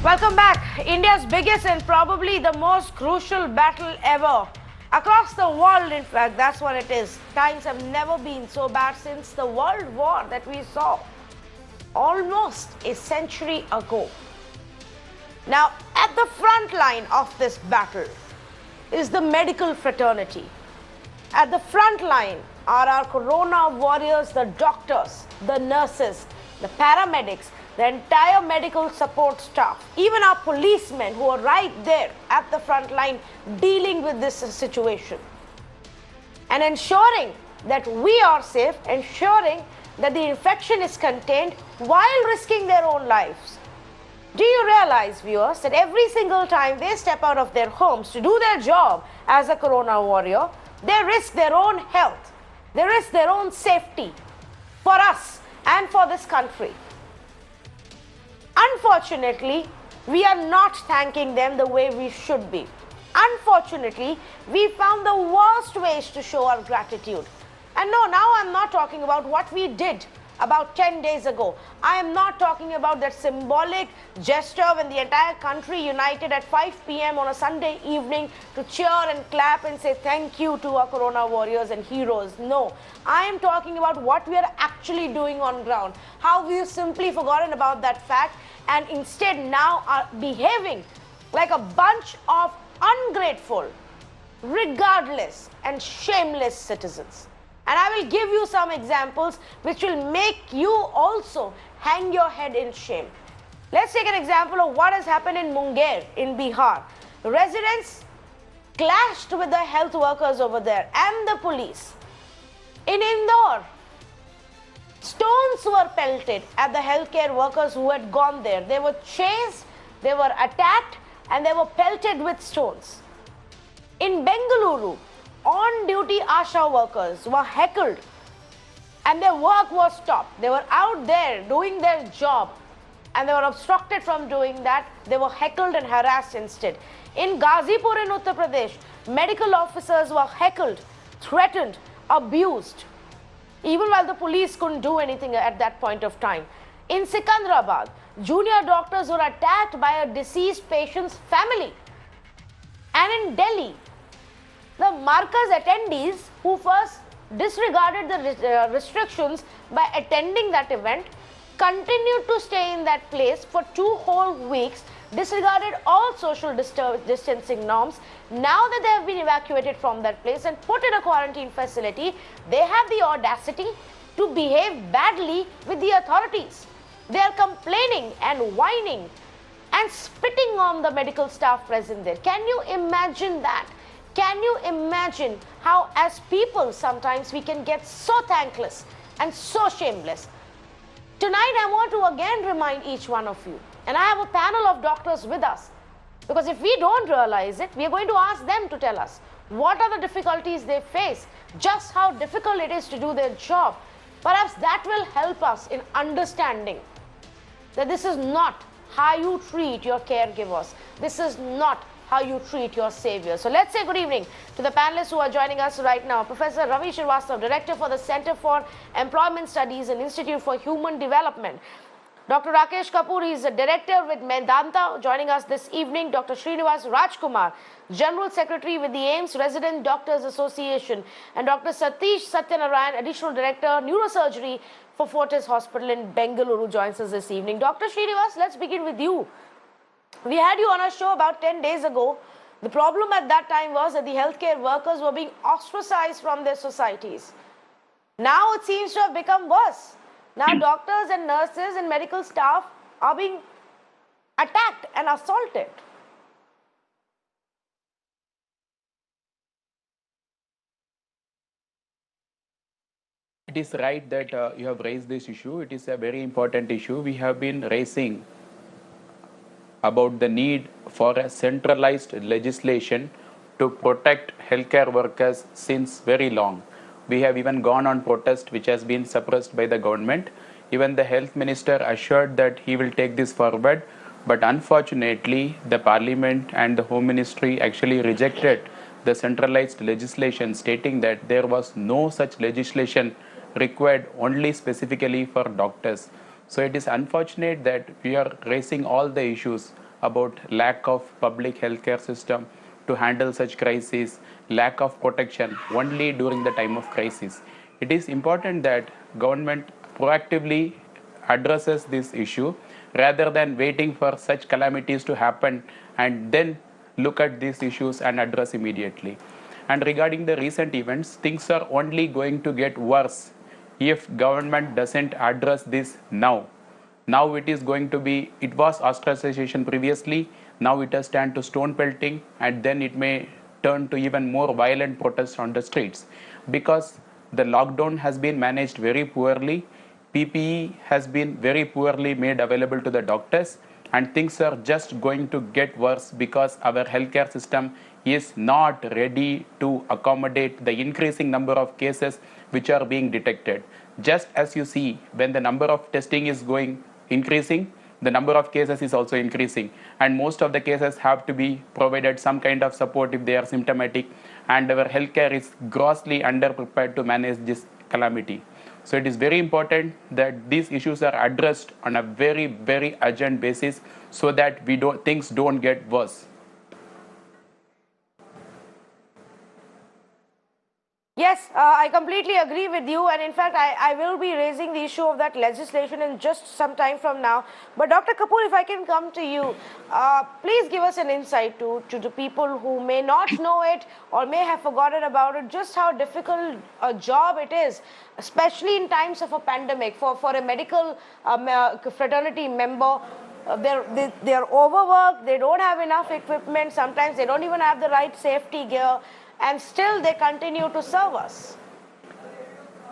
Welcome back. India's biggest and probably the most crucial battle ever. Across the world, in fact, that's what it is. Times have never been so bad since the World War that we saw almost a century ago. Now, at the front line of this battle is the medical fraternity. At the front line are our corona warriors, the doctors, the nurses, the paramedics, the entire medical support staff, even our policemen who are right there at the front line dealing with this situation and ensuring that we are safe, ensuring that the infection is contained while risking their own lives. Do you realize, viewers, that every single time they step out of their homes to do their job as a corona warrior, they risk their own health, they risk their own safety for us and for this country. Unfortunately, we are not thanking them the way we should be. Unfortunately, we found the worst ways to show our gratitude. And no, now I'm not talking about what we did about 10 days ago. I am not talking about that symbolic gesture when the entire country united at 5 p.m. on a Sunday evening to cheer and clap and say thank you to our corona warriors and heroes. No, I am talking about what we are actually doing on ground, how we've simply forgotten about that fact and instead now are behaving like a bunch of ungrateful, regardless and shameless citizens. And I will give you some examples which will make you also hang your head in shame. Let's take an example of what has happened in Munger in Bihar. Residents clashed with the health workers over there and the police. In Indore, stones were pelted at the healthcare workers who had gone there. They were chased, they were attacked, and they were pelted with stones. In Bengaluru, on-duty ASHA workers were heckled and their work was stopped. They were out there doing their job and they were obstructed from doing that. They were heckled and harassed instead. In Ghazipur in Uttar Pradesh, medical officers were heckled, threatened, abused, even while the police couldn't do anything at that point of time. In Secunderabad, junior doctors were attacked by a deceased patient's family. And in Delhi, the Markaz attendees who first disregarded the restrictions by attending that event continued to stay in that place for 2 whole weeks, disregarded all social distancing norms. Now that they have been evacuated from that place and put in a quarantine facility, they have the audacity to behave badly with the authorities. They are complaining and whining and spitting on the medical staff present there. Can you imagine that? Can you imagine how as people sometimes we can get so thankless and so shameless? Tonight I want to again remind each one of you, and I have a panel of doctors with us, because if we don't realize it, we are going to ask them to tell us what are the difficulties they face, just how difficult it is to do their job. Perhaps that will help us in understanding that this is not how you treat your caregivers. This is not how you treat your savior. So let's say good evening to the panelists who are joining us right now. Professor Ravi Srivastava, Director for the Center for Employment Studies and Institute for Human Development. Dr. Rakesh Kapoor, he is a Director with Medanta, joining us this evening. Dr. Srinivas Rajkumar, General Secretary with the AIIMS Resident Doctors Association. And Dr. Satish Satyanarayan, Additional Director, Neurosurgery for Fortis Hospital in Bengaluru, joins us this evening. Dr. Srinivas, let's begin with you. We had you on our show about 10 days ago. The problem at that time was that the healthcare workers were being ostracized from their societies. Now it seems to have become worse. Now doctors and nurses and medical staff are being attacked and assaulted. It is right that you have raised this issue. It is a very important issue. We have been raising about the need for a centralized legislation to protect healthcare workers since very long. We have even gone on protest, which has been suppressed by the government. Even the health minister assured that he will take this forward, but unfortunately the parliament and the home ministry actually rejected the centralized legislation, stating that there was no such legislation required only specifically for doctors. So it is unfortunate that we are raising all the issues about lack of public healthcare system to handle such crises, lack of protection only during the time of crisis. It is important that government proactively addresses this issue rather than waiting for such calamities to happen and then look at these issues and address immediately. And regarding the recent events, things are only going to get worse if government doesn't address this now. Now it is going to be, it was ostracization previously, now it has turned to stone pelting, and then it may turn to even more violent protests on the streets because the lockdown has been managed very poorly. PPE has been very poorly made available to the doctors, and things are just going to get worse because our healthcare system is not ready to accommodate the increasing number of cases which are being detected. Just as you see, when the number of testing is going increasing, the number of cases is also increasing, and most of the cases have to be provided some kind of support if they are symptomatic, and our healthcare is grossly underprepared to manage this calamity. So it is very important that these issues are addressed on a very, very urgent basis so that things don't get worse. Yes, I completely agree with you, and in fact, I will be raising the issue of that legislation in just some time from now. But Dr. Kapoor, if I can come to you, please give us an insight to the people who may not know it or may have forgotten about it, just how difficult a job it is, especially in times of a pandemic, for a medical fraternity member. They're overworked, they don't have enough equipment, sometimes they don't even have the right safety gear, and still they continue to serve us.